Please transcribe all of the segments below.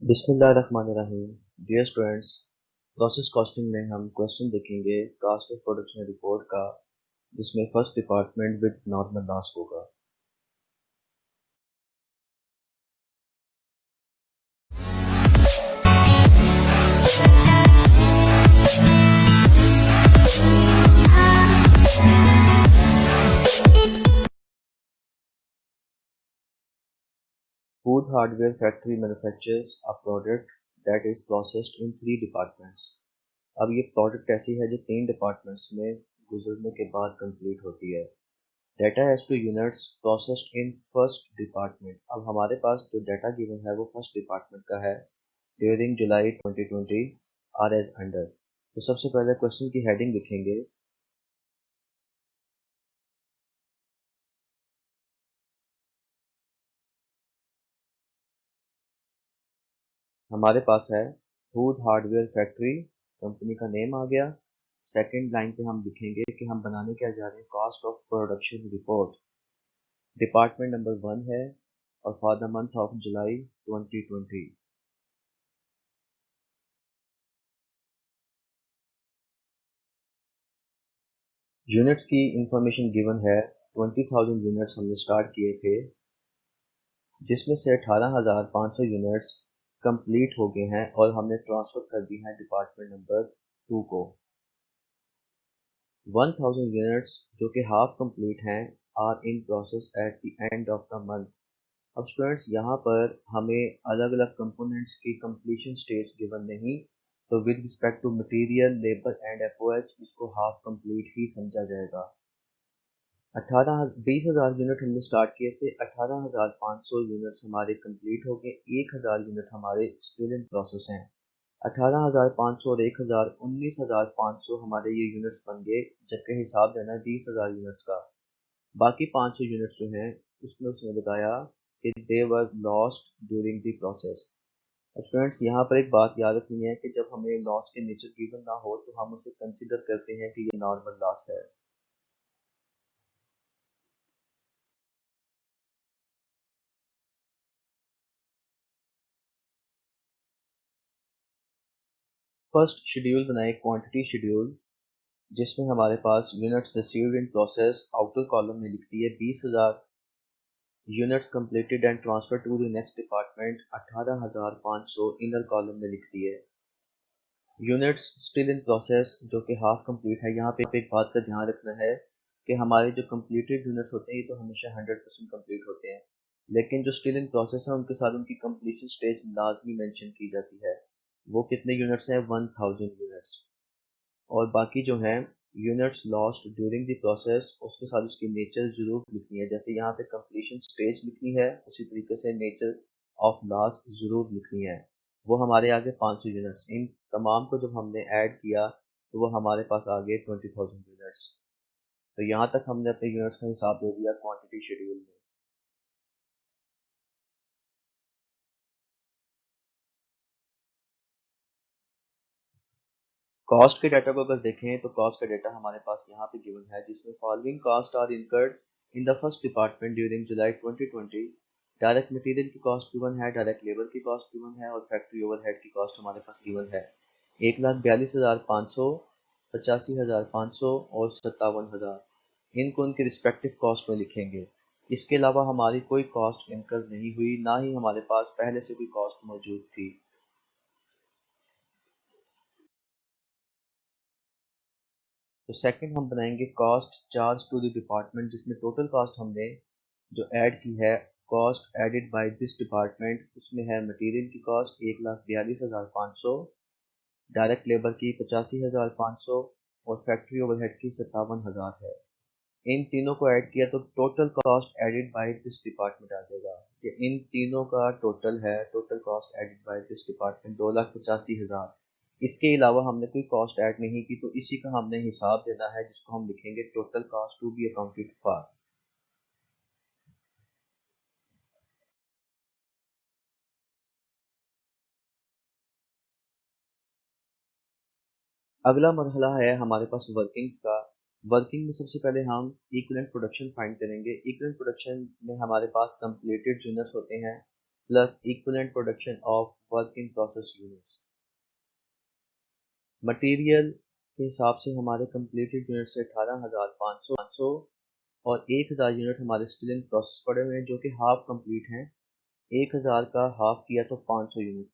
बिस्मिल्लाहिर्रहमानिर्रहीम। Dear students, process costing में हम क्वेश्चन देखेंगे कास्ट ऑफ प्रोडक्शन रिपोर्ट का, जिसमें first department with normal loss होगा। Food hardware factory manufactures a product that is processed in 3 departments. अब ये प्रोडक्ट ऐसी है जो 3 डिपार्टमेंट्स में गुजरने के बाद कंप्लीट होती है। Data as to units processed in first department. अब हमारे पास जो डाटा गिवन है वो फर्स्ट डिपार्टमेंट का है during July 2020 are as under. तो सबसे पहले क्वेश्चन की हेडिंग लिखेंगे। हमारे पास है फूड हार्डवेयर फैक्ट्री, कंपनी का नेम आ गया। सेकंड लाइन पे हम लिखेंगे कि हम बनाने क्या जा रहे हैं, cost of production report. Department number 1 है और for the month of July 2020। Units की इंफॉर्मेशन गिवन है। 20,000 यूनिट्स हमने स्टार्ट किए थे, जिसमें से 18,500 यूनिट्स कंप्लीट हो गए हैं और हमने ट्रांसफ़र कर दी हैं डिपार्टमेंट नंबर 2 को। 1,000 यूनिट्स जो कि हाफ कंप्लीट हैं are in process at the end of the month. अब स्टूडेंट्स यहाँ पर हमें अलग अलग कंपोनेंट्स की कंप्लीशन स्टेज गिवन नहीं, तो with respect to material, labour and FOH इसको हाफ कंप्लीट ही समझा जाएगा। 20,000 यूनिट हमने स्टार्ट किए थे, 18,500 यूनिट्स हमारे कंप्लीट हो गए, 1,000 यूनिट हमारे स्टिल इन प्रोसेस हैं। 18,500 और 1,000 19,500 हमारे ये यूनिट्स बन गए, जबकि हिसाब देना है 20,000 यूनिट्स का। बाकी 500 यूनिट्स जो हैं उसमें उसने बताया कि they were lost during the process. अब स्टूडेंट्स यहाँ पर एक बात याद रखनी है कि जब हमें लॉस के नेचर गिवन ना हो तो हम उसे कंसिडर करते हैं कि ये नॉर्मल लॉस है। फर्स्ट शेड्यूल बनाए, क्वांटिटी शेड्यूल, जिसमें हमारे पास units received in process outer column में लिखती है 20,000, units completed and transfer to the next department 18,500 inner column में लिखती है। यूनिट्स स्टिल इन प्रोसेस जो कि हाफ कंप्लीट है, यहाँ पे एक बात का ध्यान रखना है कि हमारे जो कंप्लीटेड यूनिट्स होते हैं ये तो हमेशा 100% कंप्लीट होते हैं, लेकिन जो स्टिल इन प्रोसेस है उनके साथ उनकी कंप्लीशन स्टेज लाजमी मेंशन की जाती है। वो कितने यूनिट्स हैं? 1,000 यूनिट्स। और बाकी जो हैं units lost during the process, उसके साथ उसकी नेचर जरूर लिखनी है। जैसे यहाँ पे कंप्लीशन स्टेज लिखनी है, उसी तरीके से नेचर ऑफ लॉस जरूर लिखनी है। वो हमारे आगे 500 यूनिट्स, इन तमाम को जब हमने ऐड किया तो वो हमारे पास आ गए 20,000 यूनिट्स। तो यहाँ तक हमने अपने यूनिट्स का हिसाब दे दिया क्वांटिटी शेड्यूल में। कॉस्ट के डाटा को अगर देखें तो कॉस्ट का डाटा हमारे पास यहाँ पे गिवन है, जिसमें following cost are incurred in the first department during July 2020। Direct material की कॉस्ट गिवन है, डायरेक्ट लेबर की कॉस्ट गिवन है और फैक्ट्री ओवरहेड की कॉस्ट हमारे पास गिवन है। 1,42,500, 85,500 और 57,000। इनको उनके रिस्पेक्टिव कॉस्ट में लिखेंगे। इसके अलावा हमारी कोई कॉस्ट इनकर नहीं हुई, ना ही हमारे पास पहले से कोई कॉस्ट मौजूद थी। तो सेकंड हम बनाएंगे cost charge to the department, जिसमें टोटल कॉस्ट हमने जो ऐड की है, cost added by this department, उसमें है मटेरियल की कॉस्ट 1,42,500, डायरेक्ट लेबर की 85,500 और फैक्ट्री ओवरहेड की 57,000 है। इन तीनों को ऐड किया तो total cost added by this department आ जाएगा। कि इन तीनों का टोटल है, total cost added by this department 2,85,000। इसके अलावा हमने कोई कॉस्ट ऐड नहीं की, तो इसी का हमने हिसाब देना है, जिसको हम लिखेंगे total cost to be accounted for. अगला मरहला है हमारे पास वर्किंग्स का। वर्किंग में सबसे पहले हम इक्विवेलेंट प्रोडक्शन फाइंड करेंगे। इक्विवेलेंट प्रोडक्शन में हमारे पास कंप्लीटेड यूनिट्स होते हैं, plus equivalent production of work in process units. Material के हिसाब से हमारे कंप्लीटेड यूनिट से 18,500 और 1,000 यूनिट हमारे स्टिल इन प्रोसेस पड़े हुए हैं जो कि हाफ कंप्लीट हैं। 1,000 का हाफ किया तो 500 यूनिट।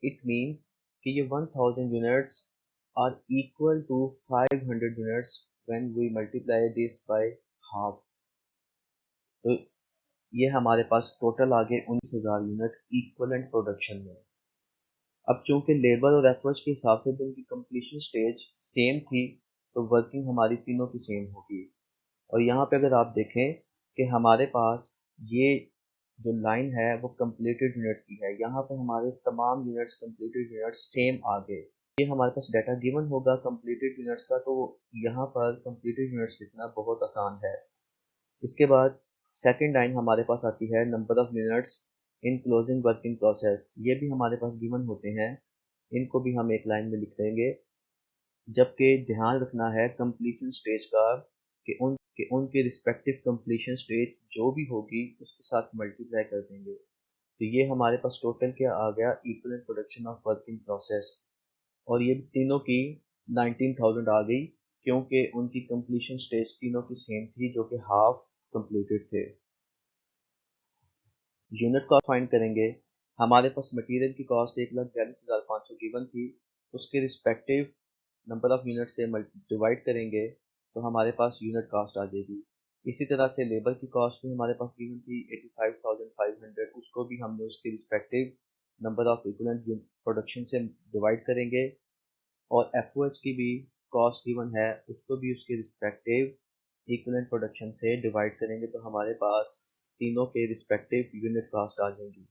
इट मीन्स कि ये 1000 units are equal to 500 units when we multiply this by half. तो ये हमारे पास टोटल आ गए 19,000 यूनिट इक्वलेंट प्रोडक्शन में। अब चूंकि लेबर और एफर्ट्स के हिसाब से भी उनकी कंप्लीशन स्टेज सेम थी तो वर्किंग हमारी तीनों की सेम होगी। और यहाँ पे अगर आप देखें कि हमारे पास ये जो लाइन है वो कंप्लीटेड यूनिट्स की है, यहाँ पे हमारे तमाम यूनिट्स कंप्लीटेड यूनिट्स सेम आ गए। ये हमारे पास डाटा गिवन होगा कंप्लीटेड यूनिट्स का, तो यहाँ पर कंप्लीटेड यूनिट्स लिखना बहुत आसान है। इसके बाद सेकंड लाइन हमारे पास आती है number of units in closing working process. ये भी हमारे पास गिवन होते हैं, इनको भी हम एक लाइन में लिख देंगे। जबकि ध्यान रखना है कंप्लीशन स्टेज का कि उनके रिस्पेक्टिव कंप्लीशन स्टेज जो भी होगी उसके साथ मल्टीप्लाई कर देंगे। तो ये हमारे पास टोटल क्या आ गया, equivalent production of working process. और ये तीनों की 19,000 आ गई क्योंकि उनकी कंप्लीशन स्टेज तीनों की सेम थी जो कि हाफ कंप्लीटेड थे। यूनिट कॉस्ट फाइंड करेंगे। हमारे पास मटेरियल की कॉस्ट 1,42,500 गिवन थी, उसके रिस्पेक्टिव नंबर ऑफ यूनिट से डिवाइड करेंगे तो हमारे पास यूनिट कॉस्ट आ जाएगी। इसी तरह से लेबर की कॉस्ट भी हमारे पास गिवन थी 85,500, उसको भी हमने उसके respective number of equivalent production से डिवाइड करेंगे। और एफओएच की भी कॉस्ट गिवन है, उसको भी उसके रिस्पेक्टिव इक्विवेलेंट प्रोडक्शन से डिवाइड करेंगे तो हमारे पास तीनों के रिस्पेक्टिव यूनिट कॉस्ट आ जाएंगी।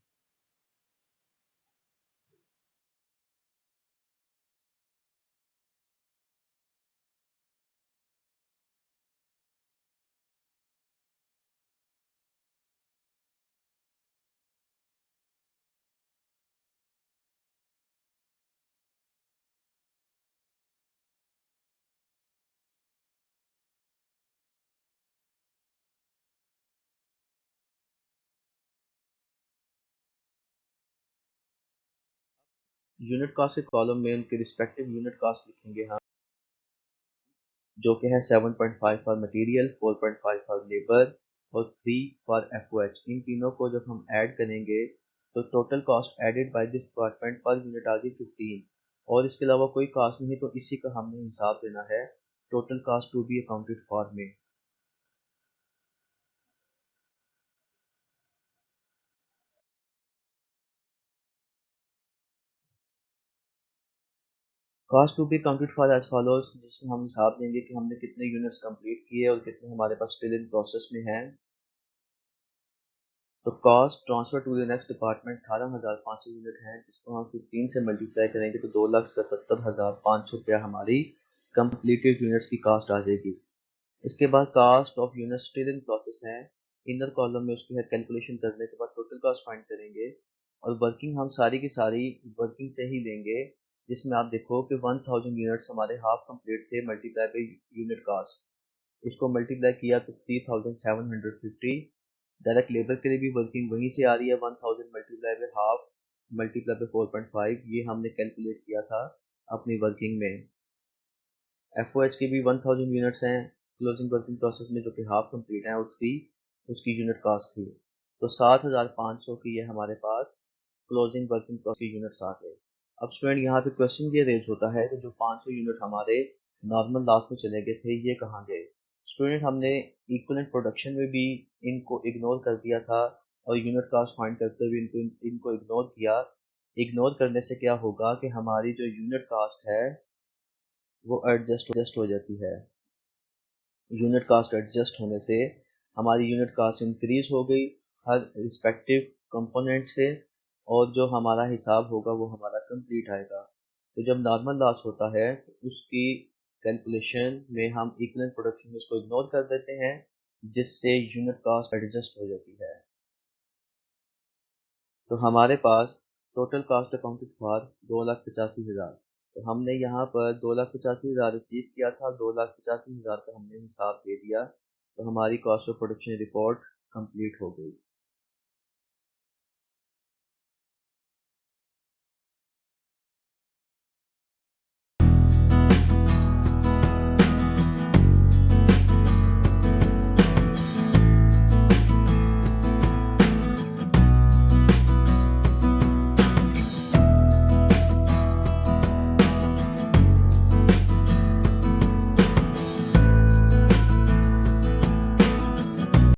यूनिट कॉस्ट के कॉलम में उनके रिस्पेक्टिव यूनिट कॉस्ट लिखेंगे हम, जो कि है 7.5 फॉर मटेरियल, 4.5 फॉर लेबर और 3 फॉर एफओएच। इन तीनों को जब हम ऐड करेंगे तो total cost added by this department per unit आ गई 15। और इसके अलावा कोई कॉस्ट नहीं तो इसी का हमने हिसाब देना है total cost to be accounted for में। Cost to be accounted for as follows, जिसमें हम हिसाब देंगे कि हमने कितने यूनिट्स कंप्लीट किए और कितने हमारे पास स्टिल इन प्रोसेस में हैं। तो cost transfer to the next department 18,500 unit है, जिसको हम 15 से मल्टीप्लाई करेंगे तो 2,77,500 रुपया हमारी कंप्लीटेड यूनिट्स की कॉस्ट आ जाएगी। इसके बाद cost of unit still in process है, इनर कॉलम में उसकी कैलकुलेशन करने के बाद टोटल कॉस्ट फाइंड करेंगे और वर्किंग हम सारी की सारी वर्किंग से ही लेंगे, जिसमें आप देखो कि 1000 यूनिट्स हमारे हाफ कंप्लीट थे मल्टीप्लाई बाई यूनिट कास्ट। इसको मल्टीप्लाई किया तो 3,750। डायरेक्ट लेबर के लिए भी वर्किंग वहीं से आ रही है, 1000 multiply by half multiply by 4.5, ये हमने कैलकुलेट किया था अपनी वर्किंग में। एफओएच की भी 1000 यूनिट्स हैं क्लोजिंग वर्किंग प्रोसेस में जो कि हाफ कंप्लीट है और 3 उसकी यूनिट कास्ट थी। तो 7,500 की ये हमारे पास क्लोजिंग वर्किंग प्रोसेस की यूनिट्स आ गए। अब स्टूडेंट यहाँ पे क्वेश्चन ये रेज होता है कि जो 500 यूनिट हमारे नॉर्मल लॉस में चले गए थे ये कहाँ गए। स्टूडेंट हमने इक्विवेलेंट प्रोडक्शन में भी इनको इग्नोर कर दिया था और यूनिट कास्ट फाइंड करते हुए इनको इग्नोर किया। इग्नोर करने से क्या होगा कि हमारी जो यूनिट कास्ट है वो एडजस्ट हो जाती है। यूनिट कास्ट एडजस्ट होने से हमारी यूनिट कास्ट इंक्रीज हो गई हर रिस्पेक्टिव कंपोनेंट से, और जो हमारा हिसाब होगा वो हमारा कंप्लीट आएगा। तो जब नॉर्मल लॉस होता है तो उसकी कैलकुलेशन में हम इक्विवेलेंट प्रोडक्शन में उसको इग्नोर कर देते हैं, जिससे यूनिट कास्ट एडजस्ट हो जाती है। तो हमारे पास टोटल कॉस्ट अकाउंटेड फॉर 2,85,000। तो हमने यहाँ पर 2,85,000 रिसीव किया था, 2,85,000 का हमने हिसाब दे दिया, तो हमारी cost of production report complete हो गई।